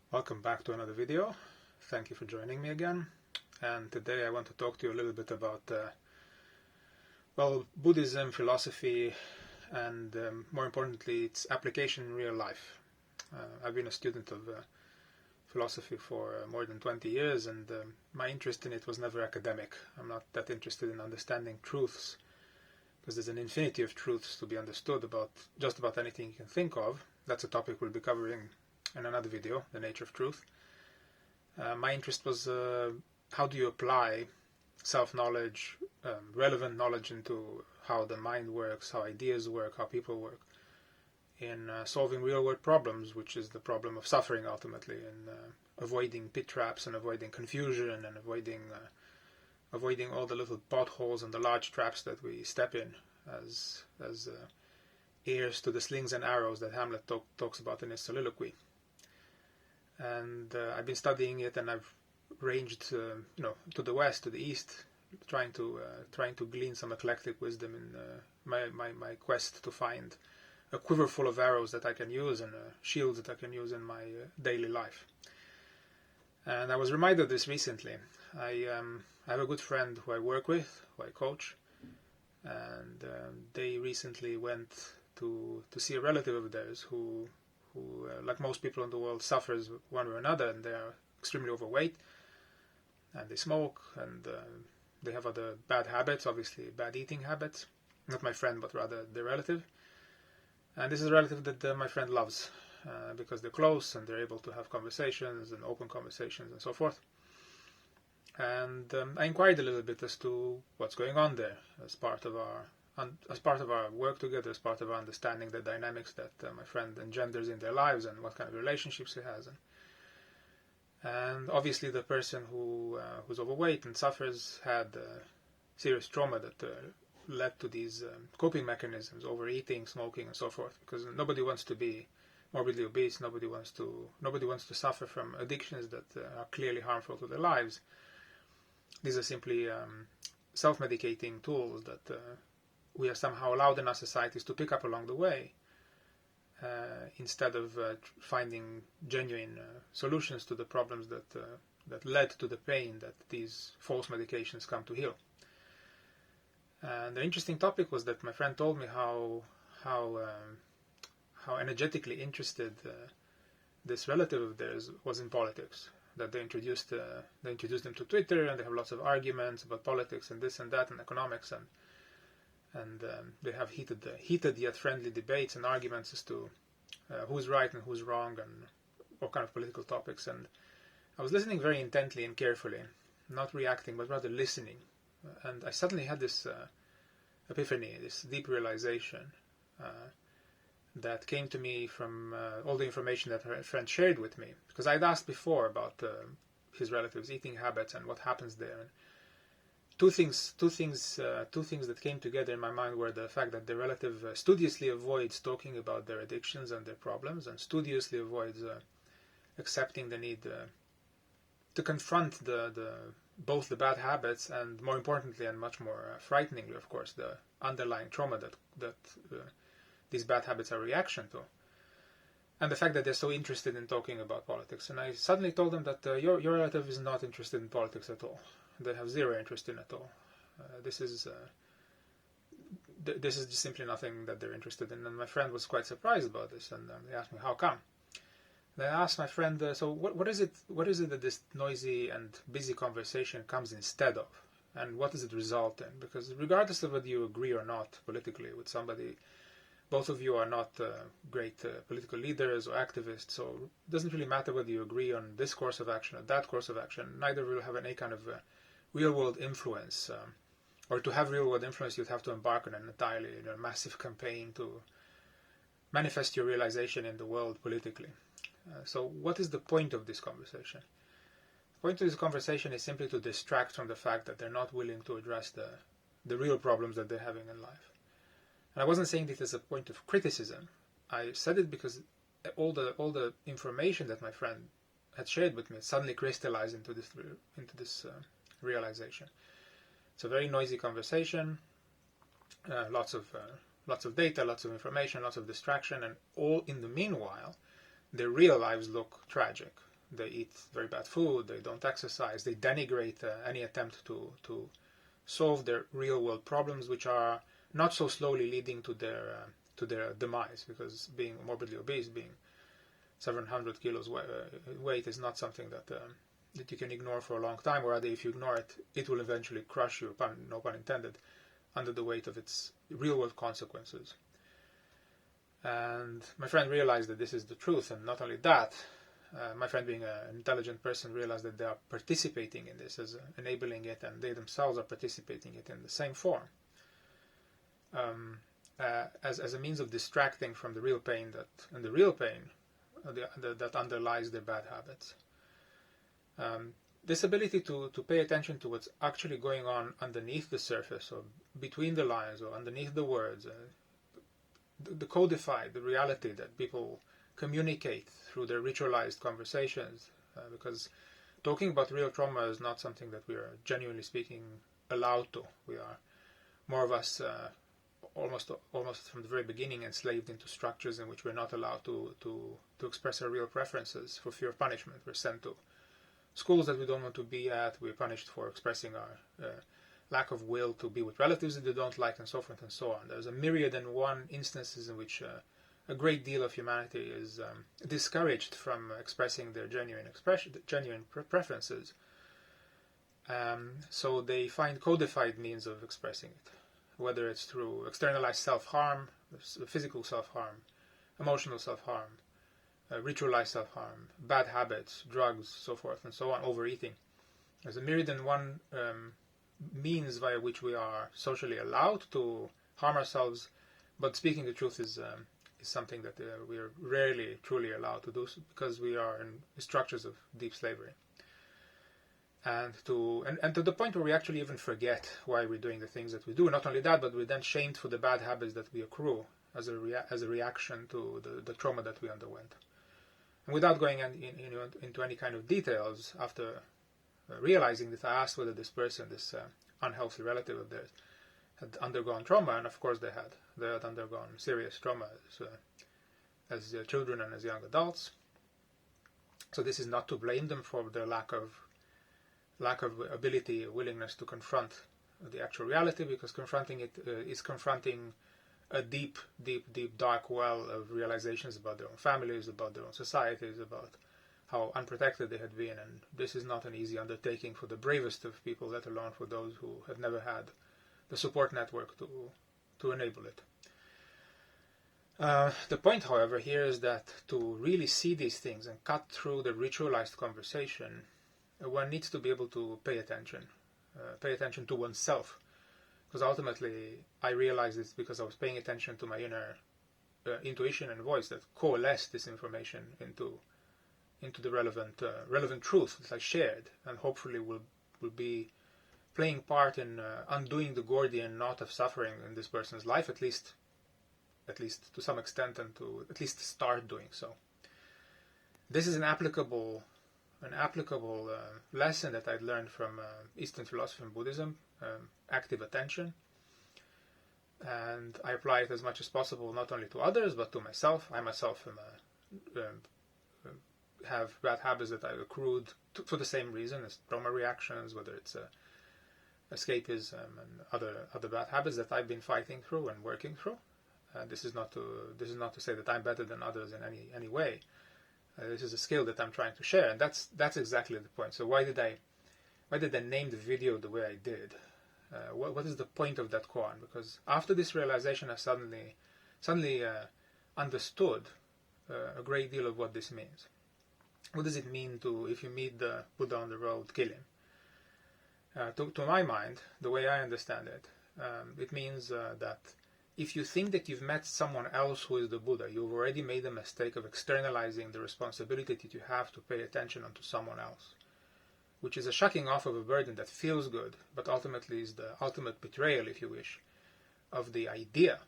Welcome back to another video. Thank you for joining me again. And today I want to talk to you a little bit about, Buddhism, philosophy, and more importantly, its application in real life. I've been a student of philosophy for more than 20 years, and my interest in it was never academic. I'm not that interested in understanding truths, because there's an infinity of truths to be understood about just about anything you can think of. That's a topic we'll be covering in another video, the nature of truth. My interest was how do you apply self-knowledge, relevant knowledge into how the mind works, how ideas work, how people work, in solving real-world problems, which is the problem of suffering ultimately, and avoiding pit traps and avoiding confusion and avoiding all the little potholes and the large traps that we step in as heirs to the slings and arrows that Hamlet talks about in his soliloquy. And I've been studying it, and I've ranged, to the west, to the east, trying to glean some eclectic wisdom in my quest to find a quiver full of arrows that I can use and a shield that I can use in my daily life. And I was reminded of this recently. I have a good friend who I work with, who I coach, and they recently went to see a relative of theirs who, like most people in the world, suffers one way or another, and they are extremely overweight, and they smoke, and they have other bad habits, obviously bad eating habits. Not my friend, but rather their relative. And this is a relative that my friend loves, because they're close and they're able to have conversations and open conversations and so forth. And I inquired a little bit as to what's going on there as part of our work together, as part of our understanding the dynamics that my friend engenders in their lives and what kind of relationships he has. And obviously the person who's overweight and suffers had serious trauma that led to these coping mechanisms, overeating, smoking, and so forth, because nobody wants to be morbidly obese, nobody wants to suffer from addictions that are clearly harmful to their lives. These are simply self-medicating tools that we are somehow allowed in our societies to pick up along the way, instead of finding genuine solutions to the problems that led to the pain that these false medications come to heal. And the interesting topic was that my friend told me how energetically interested this relative of theirs was in politics. That they introduced them to Twitter, and they have lots of arguments about politics and this and that and economics, and they have heated yet friendly debates and arguments as to who's right and who's wrong and what kind of political topics. And I was listening very intently and carefully, not reacting but rather listening. And I suddenly had this epiphany, this deep realization that came to me from all the information that her friend shared with me. Because I'd asked before about his relatives' eating habits and what happens there. And two things that came together in my mind were the fact that the relative studiously avoids talking about their addictions and their problems, and studiously avoids accepting the need to confront both the bad habits and, more importantly and much more frighteningly, of course, the underlying trauma that these bad habits are a reaction to, and the fact that they're so interested in talking about politics. And I suddenly told them that your relative is not interested in politics at all. They have zero interest in it at all. This is just simply nothing that they're interested in. And my friend was quite surprised about this, and he asked me, how come? And I asked my friend, so what is it that this noisy and busy conversation comes instead of? And what does it result in? Because regardless of whether you agree or not politically with somebody, both of you are not great political leaders or activists, so it doesn't really matter whether you agree on this course of action or that course of action. Neither will have any kind of real-world influence. Or to have real-world influence, you'd have to embark on an entirely massive campaign to manifest your realization in the world politically. So what is the point of this conversation? The point of this conversation is simply to distract from the fact that they're not willing to address the real problems that they're having in life. And I wasn't saying this as a point of criticism. I said it because all the information that my friend had shared with me suddenly crystallized into this realization. It's a very noisy conversation, lots of data, lots of information, lots of distraction, and all in the meanwhile, their real lives look tragic. they eat very bad food, they don't exercise, they denigrate any attempt to solve their real world problems, which are not so slowly leading to their demise, because being morbidly obese, being 700 kilos weight is not something that you can ignore for a long time, or rather if you ignore it, it will eventually crush you, no pun intended, under the weight of its real world consequences. And my friend realized that this is the truth, and not only that, my friend, being an intelligent person, realized that they are participating in this, as enabling it, and they themselves are participating it in the same form, as a means of distracting from the real pain that underlies their bad habits. This ability to pay attention to what's actually going on underneath the surface, or between the lines, or underneath the words, the codified, the reality that people communicate through their ritualized conversations, because talking about real trauma is not something that we are, genuinely speaking, allowed to. We are, more of us, almost from the very beginning, enslaved into structures in which we're not allowed to express our real preferences for fear of punishment. We're sent to schools that we don't want to be at. We're punished for expressing our lack of will to be with relatives that they don't like, and so forth and so on. There's a myriad and one instances in which a great deal of humanity is discouraged from expressing their genuine preferences. So they find codified means of expressing it, whether it's through externalized self-harm, physical self-harm, emotional self-harm, ritualized self-harm, bad habits, drugs, so forth and so on, overeating. There's a myriad and one means via which we are socially allowed to harm ourselves, but speaking the truth is something that we are rarely truly allowed to do, because we are in structures of deep slavery. And to the point where we actually even forget why we're doing the things that we do. Not only that, but we're then shamed for the bad habits that we accrue as a reaction to the trauma that we underwent. And without going into any kind of details, after realizing that, I asked whether this person, this unhealthy relative of theirs, had undergone trauma, and of course they had. They had undergone serious trauma as children and as young adults. So this is not to blame them for their lack of ability, willingness to confront the actual reality, because confronting it is confronting a deep, dark well of realizations about their own families, about their own societies, about how unprotected they had been. And this is not an easy undertaking for the bravest of people, let alone for those who have never had the support network to enable it. The point, however, here is that to really see these things and cut through the ritualized conversation, one needs to be able to pay attention to oneself. Because ultimately, I realized this because I was paying attention to my inner intuition and voice that coalesced this information into the relevant truth that I shared, and hopefully will be playing part in undoing the Gordian knot of suffering in this person's life, at least to some extent, and to at least start doing so. This is an applicable lesson that I'd learned from Eastern philosophy and Buddhism, active attention, and I apply it as much as possible, not only to others but to myself. I myself have bad habits that I've accrued for the same reason as trauma reactions, whether it's escapism and other bad habits that I've been fighting through and working through. This is not to say that I'm better than others in any way. This is a skill that I'm trying to share, and that's exactly the point. So why did I name the video the way I did? What is the point of that koan? Because after this realization, I suddenly understood a great deal of what this means. What does it mean if you meet the Buddha on the road, kill him? To my mind, the way I understand it, it means that if you think that you've met someone else who is the Buddha, you've already made the mistake of externalizing the responsibility that you have to pay attention onto someone else, which is a shucking off of a burden that feels good, but ultimately is the ultimate betrayal, if you wish, of the idea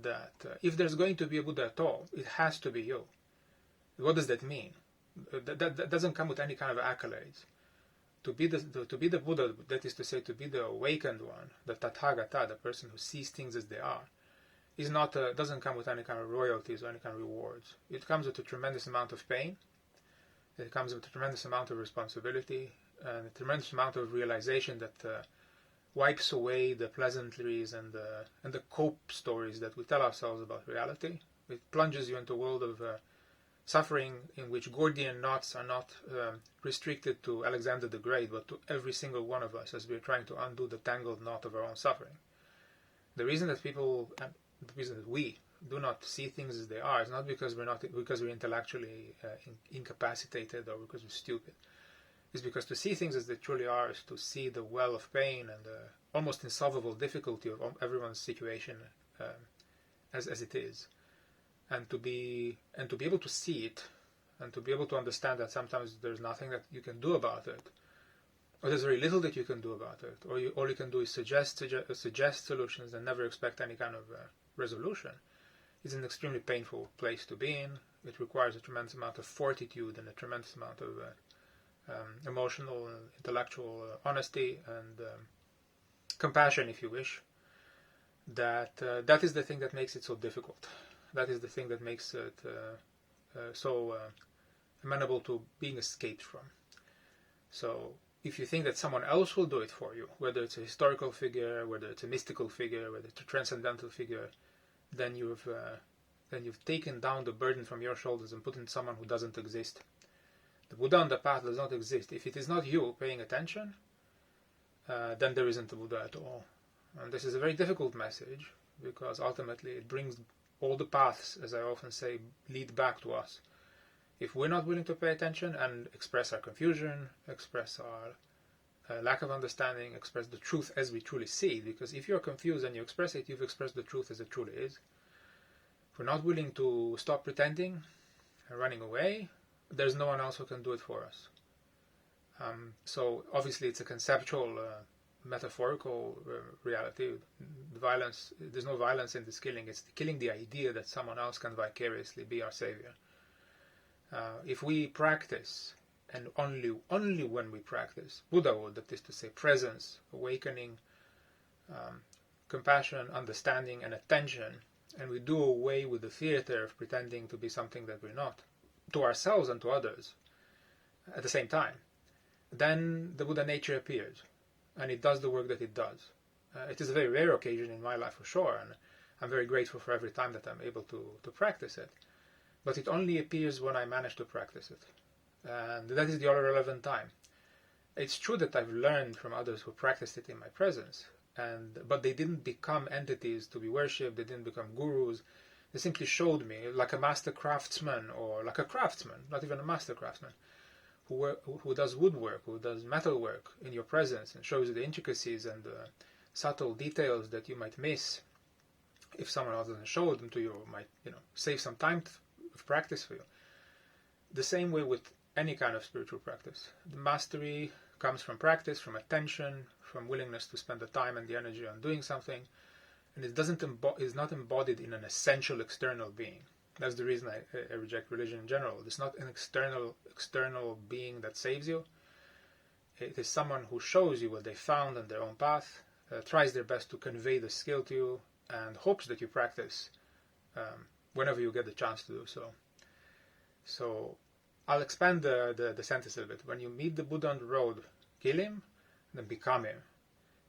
that if there's going to be a Buddha at all, it has to be you. What does that mean? That doesn't come with any kind of accolades. To be the Buddha, that is to say, to be the awakened one, the Tathagata, the person who sees things as they are, doesn't come with any kind of royalties or any kind of rewards. It comes with a tremendous amount of pain. It comes with a tremendous amount of responsibility and a tremendous amount of realization that wipes away the pleasantries and the cope stories that we tell ourselves about reality. It plunges you into a world of suffering in which Gordian knots are not restricted to Alexander the Great, but to every single one of us as we are trying to undo the tangled knot of our own suffering. The reason that we do not see things as they are is not because we're intellectually incapacitated or because we're stupid. It's because to see things as they truly are is to see the well of pain and the almost insolvable difficulty of everyone's situation as it is, and to be able to see it, and to be able to understand that sometimes there's nothing that you can do about it, or there's very little that you can do about it, or all you can do is suggest solutions and never expect any kind of resolution. It's an extremely painful place to be in. It requires a tremendous amount of fortitude and a tremendous amount of emotional and intellectual honesty and compassion, if you wish. That is the thing that makes it so difficult. That is the thing that makes it so amenable to being escaped from. So if you think that someone else will do it for you, whether it's a historical figure, whether it's a mystical figure, whether it's a transcendental figure, then you've taken down the burden from your shoulders and put it in someone who doesn't exist. The Buddha on the path does not exist. If it is not you paying attention, then there isn't a Buddha at all. And this is a very difficult message, because ultimately it brings all the paths, as I often say, lead back to us. If we're not willing to pay attention and express our confusion, express our lack of understanding, express the truth as we truly see it, because if you're confused and you express it, you've expressed the truth as it truly is. If we're not willing to stop pretending and running away, there's no one else who can do it for us. So obviously it's a conceptual, metaphorical reality. There's no violence in this killing. It's killing the idea that someone else can vicariously be our savior. If we practice, and only when we practice Buddhahood, that is to say presence, awakening, compassion, understanding, and attention, and we do away with the theater of pretending to be something that we're not, to ourselves and to others at the same time, then the Buddha nature appears, and it does the work that it does. It is a very rare occasion in my life for sure, and I'm very grateful for every time that I'm able to practice it. But it only appears when I manage to practice it. And that is the only relevant time. It's true that I've learned from others who practiced it in my presence, but they didn't become entities to be worshipped, they didn't become gurus. They simply showed me, like a master craftsman, or like a craftsman, not even a master craftsman, who does woodwork, who does metalwork in your presence and shows you the intricacies and the subtle details that you might miss if someone else doesn't show them to you, or might save some time of practice for you. The same way with any kind of spiritual practice. The mastery comes from practice, from attention, from willingness to spend the time and the energy on doing something, and it is not embodied in an essential external being. That's the reason I reject religion in general. It's not an external being that saves you. It is someone who shows you what they found on their own path, tries their best to convey the skill to you, and hopes that you practice whenever you get the chance to do so. So I'll expand the sentence a little bit. When you meet the Buddha on the road, kill him, then become him.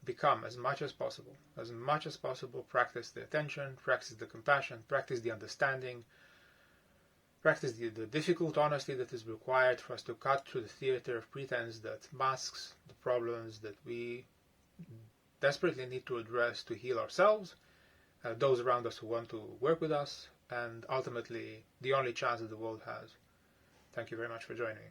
Become as much as possible. As much as possible, practice the attention, practice the compassion, practice the understanding, practice the difficult honesty that is required for us to cut through the theater of pretense that masks the problems that we desperately need to address to heal ourselves, those around us who want to work with us, and ultimately the only chance that the world has. Thank you very much for joining me.